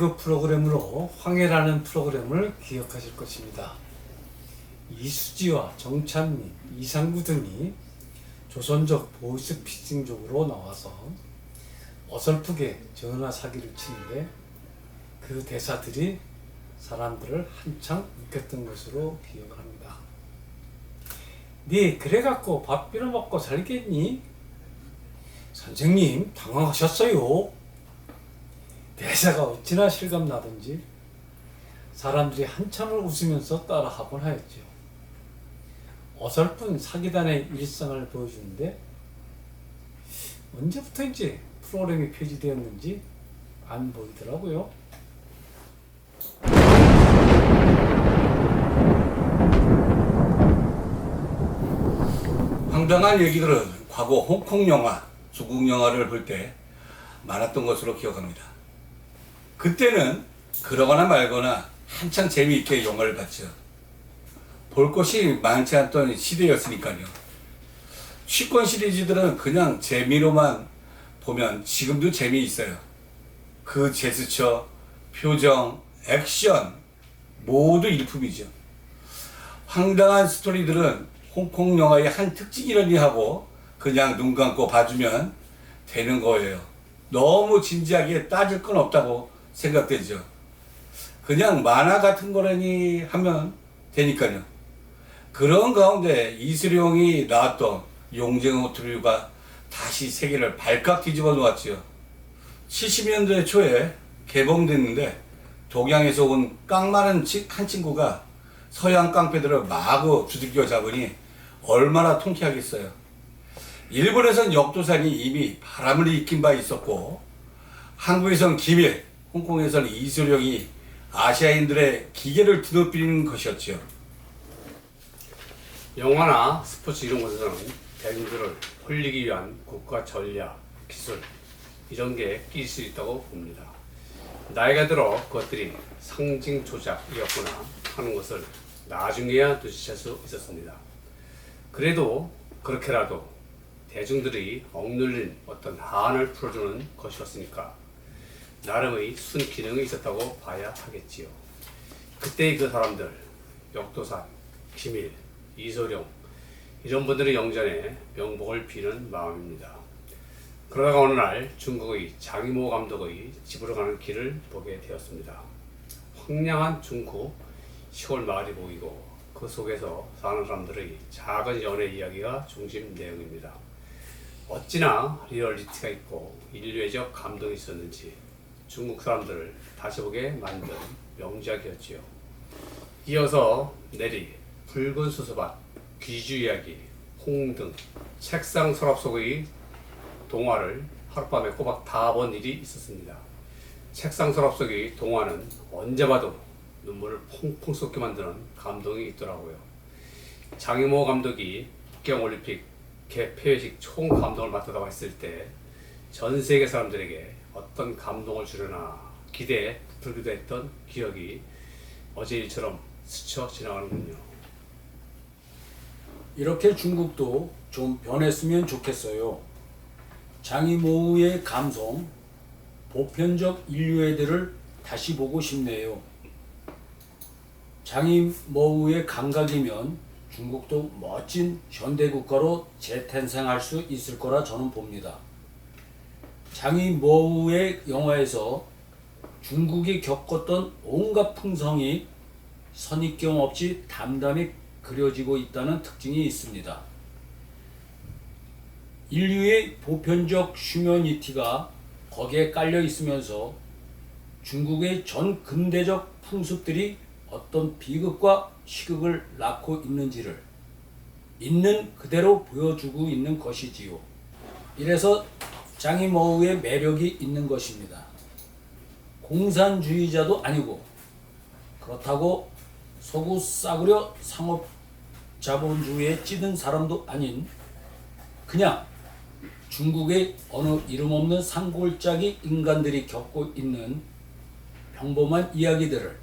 개그 프로그램으로 황해라는 프로그램을 기억하실 것입니다. 이수지와 정찬미, 이상구 등이 조선족 보이스피싱족으로 나와서 어설프게 전화 사기를 치는데 그 대사들이 사람들을 한창 웃겼던 것으로 기억합니다. 네 그래갖고 밥 빌어먹고 살겠니? 선생님 당황하셨어요. 대사가 어찌나 실감나던지 사람들이 한참을 웃으면서 따라하곤 하였죠. 어설픈 사기단의 일상을 보여주는데 언제부터 이제 프로그램이 폐지되었는지 안 보이더라고요. 황당한 얘기들은 과거 홍콩 영화, 중국 영화를 볼 때 많았던 것으로 기억합니다. 그때는 그러거나 말거나 한창 재미있게 영화를 봤죠. 볼 것이 많지 않던 시대였으니까요. 취권 시리즈들은 그냥 재미로만 보면 지금도 재미있어요. 그 제스처, 표정, 액션 모두 일품이죠. 황당한 스토리들은 홍콩 영화의 한 특징이라니 하고 그냥 눈 감고 봐주면 되는 거예요. 너무 진지하게 따질 건 없다고 생각되죠. 그냥 만화 같은 거라니 하면 되니까요. 그런 가운데 이수룡이 나왔던 용쟁호 트류가 다시 세계를 발칵 뒤집어 놓았지요. 70년대 초에 개봉됐는데 동양에서 온 깡마른 한 친구가 서양 깡패들을 마구 두들겨 잡으니 얼마나 통쾌하겠어요. 일본에선 역도산이 이미 바람을 일으킨 바 있었고 한국에선 김일, 홍콩에선 이수룡이 아시아인들의 기계를 드높이는 것이었죠. 영화나 스포츠 이런 곳에서는 대중들을 홀리기 위한 국가 전략, 기술 이런 게 끼일 수 있다고 봅니다. 나이가 들어 그것들이 상징 조작이었구나 하는 것을 나중에야 눈치챌 수 있었습니다. 그래도 그렇게라도 대중들이 억눌린 어떤 한을 풀어주는 것이었으니까 나름의 순기능이 있었다고 봐야 하겠지요. 그때의 그 사람들, 역도산, 김일, 이소룡 이런 분들의 영전에 명복을 비는 마음입니다. 그러다가 어느 날 중국의 장이모 감독의 집으로 가는 길을 보게 되었습니다. 황량한 중국 시골 마을이 보이고 그 속에서 사는 사람들의 작은 연애 이야기가 중심 내용입니다. 어찌나 리얼리티가 있고 인류애적 감동이 있었는지 중국 사람들을 다시 보게 만든 명작이었지요. 이어서 내리, 붉은 수수밭, 귀주 이야기, 홍등, 책상 서랍 속의 동화를 하룻밤에 꼬박 다 본 일이 있었습니다. 책상 서랍 속의 동화는 언제 봐도 눈물을 퐁퐁 쏟게 만드는 감동이 있더라고요. 장이모 감독이 북경올림픽 개폐회식 총 감독을 맡았다고 했을 때 전 세계 사람들에게 어떤 감동을 주려나 기대에 부풀기도 했던 기억이 어제 일처럼 스쳐 지나가는군요. 이렇게 중국도 좀 변했으면 좋겠어요. 장이모우의 감성, 보편적 인류애들을 다시 보고 싶네요. 장이모우의 감각이면 중국도 멋진 현대국가로 재탄생할 수 있을 거라 저는 봅니다. 장이모우의 영화에서 중국이 겪었던 온갖 풍성이 선입견 없이 담담히 그려지고 있다는 특징이 있습니다. 인류의 보편적 휴머니티가 거기에 깔려 있으면서 중국의 전 근대적 풍습들이 어떤 비극과 희극을 낳고 있는지를 있는 그대로 보여주고 있는 것이지요. 이래서 장이모우의 매력이 있는 것입니다. 공산주의자도 아니고 그렇다고 서구 싸구려 상업 자본주의에 찌든 사람도 아닌 그냥 중국의 어느 이름 없는 산골짜기 인간들이 겪고 있는 평범한 이야기들을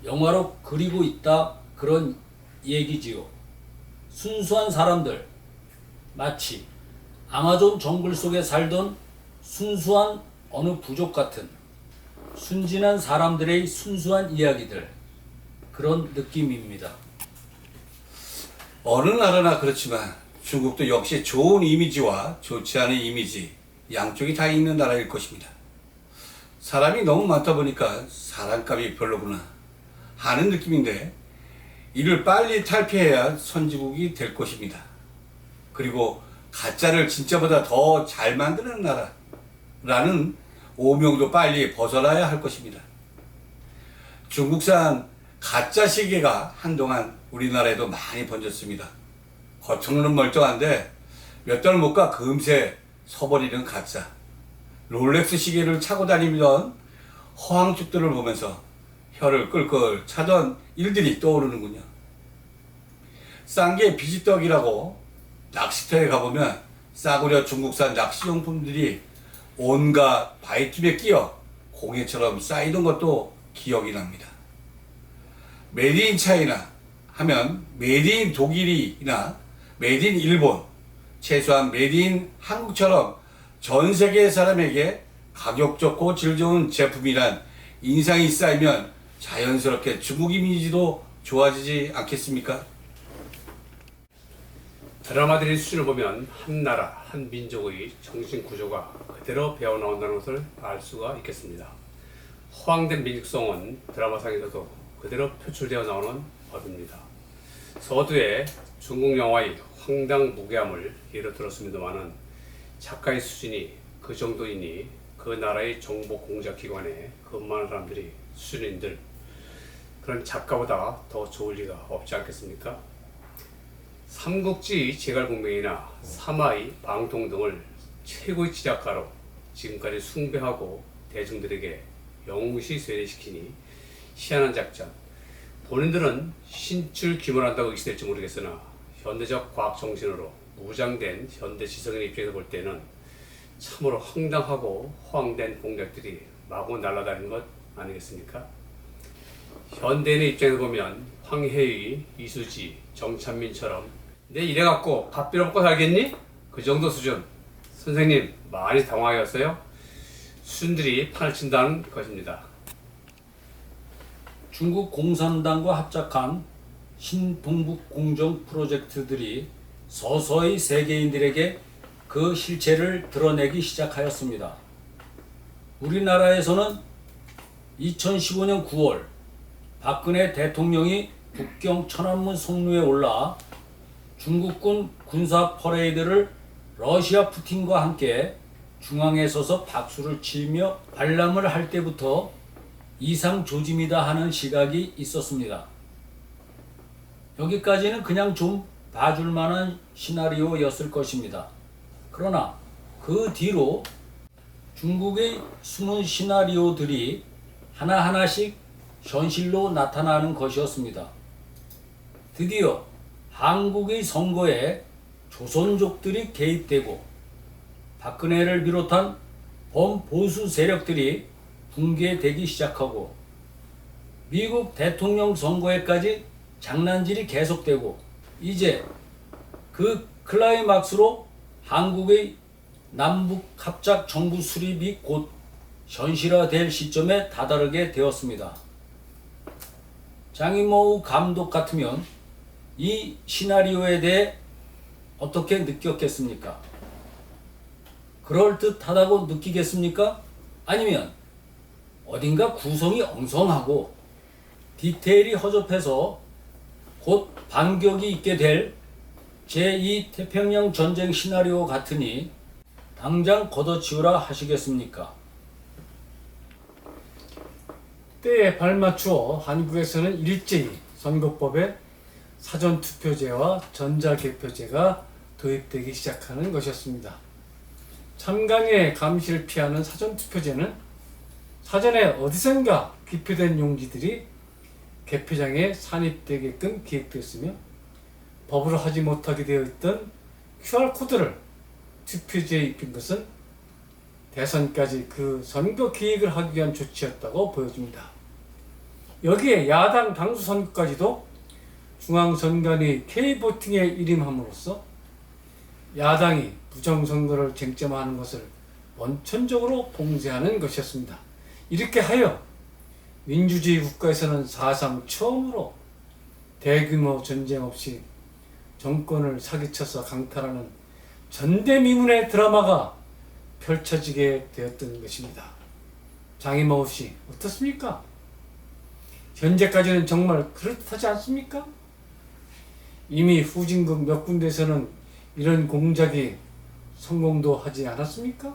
영화로 그리고 있다, 그런 얘기지요. 순수한 사람들, 마치 아마존 정글 속에 살던 순수한 어느 부족 같은 순진한 사람들의 순수한 이야기들, 그런 느낌입니다. 어느 나라나 그렇지만 중국도 역시 좋은 이미지와 좋지 않은 이미지 양쪽이 다 있는 나라일 것입니다. 사람이 너무 많다 보니까 사람값이 별로구나 하는 느낌인데, 이를 빨리 탈피해야 선진국이 될 것입니다. 그리고 가짜를 진짜보다 더 잘 만드는 나라라는 오명도 빨리 벗어나야 할 것입니다. 중국산 가짜 시계가 한동안 우리나라에도 많이 번졌습니다. 겉으로는 멀쩡한데 몇 달 못 가 금세 서버리는 가짜. 롤렉스 시계를 차고 다니던 허황축들을 보면서 혀를 끌끌 차던 일들이 떠오르는군요. 싼 게 비지떡이라고 낚시터에 가보면 싸구려 중국산 낚시용품들이 온갖 바이큄에 끼어 공예처럼 쌓이던 것도 기억이 납니다. 메이드 인 차이나 하면 메이드 인 독일이나 메이드 인 일본, 최소한 메이드 인 한국처럼 전 세계 사람에게 가격 좋고 질 좋은 제품이란 인상이 쌓이면 자연스럽게 중국 이미지도 좋아지지 않겠습니까? 드라마들의 수준을 보면 한 나라, 한 민족의 정신 구조가 그대로 배어나온다는 것을 알 수가 있겠습니다. 허황된 민족성은 드라마상에서도 그대로 표출되어 나오는 법입니다. 서두에 중국 영화의 황당무계함을 예로 들었습니다마는 작가의 수준이 그 정도이니 그 나라의 정보 공작 기관에 근무하는 사람들이 수준인들, 그런 작가보다 더 좋을 리가 없지 않겠습니까? 삼국지 제갈공명이나 사마의 방통 등을 최고의 지작가로 지금까지 숭배하고 대중들에게 영웅시 세뇌시키니 희한한 작전. 본인들은 신출귀몰한다고 의시될지 모르겠으나 현대적 과학 정신으로 무장된 현대 지성인의 입장에서 볼 때는 참으로 황당하고 허황된 공작들이 마구 날아다니는 것 아니겠습니까? 현대인의 입장에서 보면 황혜의, 이수지, 정찬민처럼 내 이래갖고 밥 빌어먹고 살겠니? 그 정도 수준. 선생님 많이 당황하였어요? 수준들이 판을 친다는 것입니다. 중국 공산당과 합작한 신동북 공정 프로젝트들이 서서히 세계인들에게 그 실체를 드러내기 시작하였습니다. 우리나라에서는 2015년 9월 박근혜 대통령이 북경 천안문 성루에 올라 중국군 군사 퍼레이드를 러시아 푸틴과 함께 중앙에 서서 박수를 치며 관람을 할 때부터 이상 조짐이다 하는 시각이 있었습니다. 여기까지는 그냥 좀 봐줄 만한 시나리오였을 것입니다. 그러나 그 뒤로 중국의 숨은 시나리오들이 하나하나씩 현실로 나타나는 것이었습니다. 드디어 한국의 선거에 조선족들이 개입되고 박근혜를 비롯한 범보수 세력들이 붕괴되기 시작하고 미국 대통령 선거에까지 장난질이 계속되고 이제 그 클라이막스로 한국의 남북 합작 정부 수립이 곧 현실화될 시점에 다다르게 되었습니다. 장인모우 감독 같으면 이 시나리오에 대해 어떻게 느꼈겠습니까? 그럴듯하다고 느끼겠습니까? 아니면 어딘가 구성이 엉성하고 디테일이 허접해서 곧 반격이 있게 될 제2 태평양 전쟁 시나리오 같으니 당장 걷어치우라 하시겠습니까? 때에 발맞추어 한국에서는 일제히 선거법에 사전투표제와 전자개표제가 도입되기 시작하는 것이었습니다. 참관의 감시를 피하는 사전투표제는 사전에 어디선가 기표된 용지들이 개표장에 산입되게끔 기획되었으며 법으로 하지 못하게 되어 있던 QR코드를 투표지에 입힌 것은 대선까지 그 선거 기획을 하기 위한 조치였다고 보여집니다. 여기에 야당 당수 선거까지도 중앙선관위 K보팅에 일임함으로써 야당이 부정선거를 쟁점화하는 것을 원천적으로 봉쇄하는 것이었습니다. 이렇게 하여 민주주의 국가에서는 사상 처음으로 대규모 전쟁 없이 정권을 사기쳐서 강탈하는 전대미문의 드라마가 펼쳐지게 되었던 것입니다. 장이모우 씨, 어떻습니까? 현재까지는 정말 그렇듯하지 않습니까? 이미 후진국 몇 군데에서는 이런 공작이 성공도 하지 않았습니까?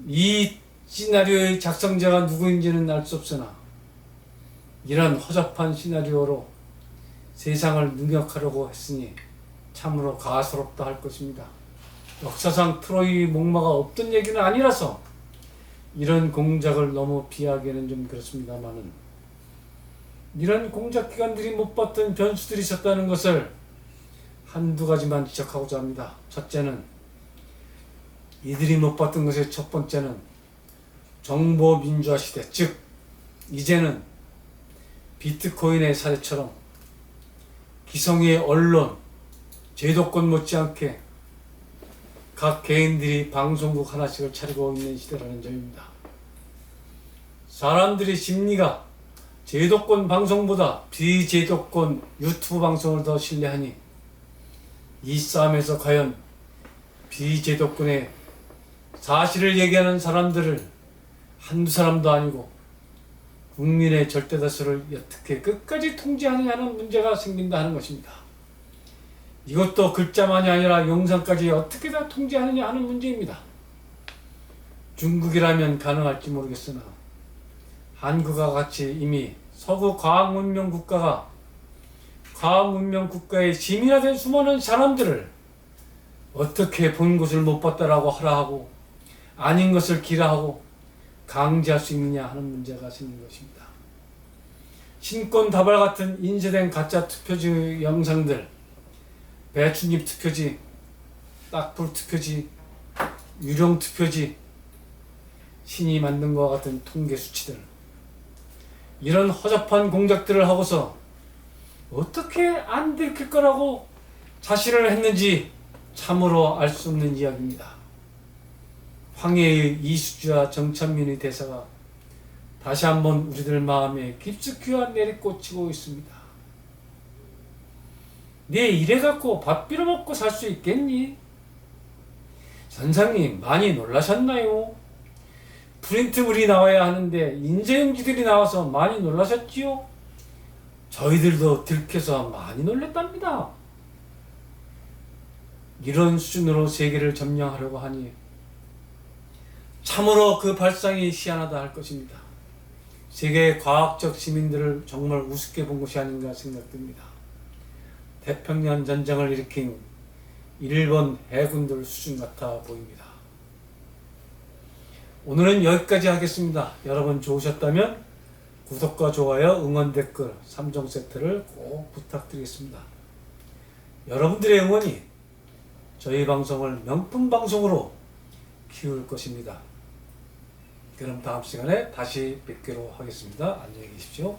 이 시나리오의 작성자가 누구인지는 알 수 없으나 이런 허접한 시나리오로 세상을 능욕하려고 했으니 참으로 가소롭다 할 것입니다. 역사상 트로이 목마가 없던 얘기는 아니라서 이런 공작을 너무 비하기에는 좀 그렇습니다만은 이런 공작 기관들이 못 봤던 변수들이 있었다는 것을 한두 가지만 지적하고자 합니다. 첫째는 이들이 못 봤던 것의 첫 번째는 정보 민주화 시대, 즉 이제는 비트코인의 사례처럼 기성의 언론, 제도권 못지않게 각 개인들이 방송국 하나씩을 차리고 있는 시대라는 점입니다. 사람들의 심리가 제도권 방송보다 비제도권 유튜브 방송을 더 신뢰하니 이 싸움에서 과연 비제도권의 사실을 얘기하는 사람들을 한두 사람도 아니고 국민의 절대다수를 어떻게 끝까지 통제하느냐는 문제가 생긴다 하는 것입니다. 이것도 글자만이 아니라 영상까지 어떻게 다 통제하느냐 하는 문제입니다. 중국이라면 가능할지 모르겠으나 한국과 같이 이미 서구 과학문명 국가가 과학문명 국가의 시민화된 수많은 사람들을 어떻게 본 것을 못 봤다라고 하라 하고 아닌 것을 기라하고 강제할 수 있느냐 하는 문제가 생긴 것입니다. 신권 다발 같은 인쇄된 가짜 투표지 영상들, 배춧잎 투표지, 딱불 투표지, 유령 투표지, 신이 만든 것과 같은 통계 수치들, 이런 허접한 공작들을 하고서 어떻게 안 들킬 거라고 자신을 했는지 참으로 알 수 없는 이야기입니다. 황해의 이수주와 정찬민의 대사가 다시 한번 우리들 마음에 깊숙이와 내리꽂히고 있습니다. 네 이래갖고 밥 빌어먹고 살 수 있겠니? 선생님 많이 놀라셨나요? 프린트물이 나와야 하는데 인쇄용지들이 나와서 많이 놀라셨지요? 저희들도 들켜서 많이 놀랬답니다. 이런 수준으로 세계를 점령하려고 하니 참으로 그 발상이 희한하다 할 것입니다. 세계의 과학적 시민들을 정말 우습게 본 것이 아닌가 생각됩니다. 태평양 전쟁을 일으킨 일본 해군들 수준 같아 보입니다. 오늘은 여기까지 하겠습니다. 여러분 좋으셨다면 구독과 좋아요, 응원 댓글 3종 세트를 꼭 부탁드리겠습니다. 여러분들의 응원이 저희 방송을 명품 방송으로 키울 것입니다. 그럼 다음 시간에 다시 뵙기로 하겠습니다. 안녕히 계십시오.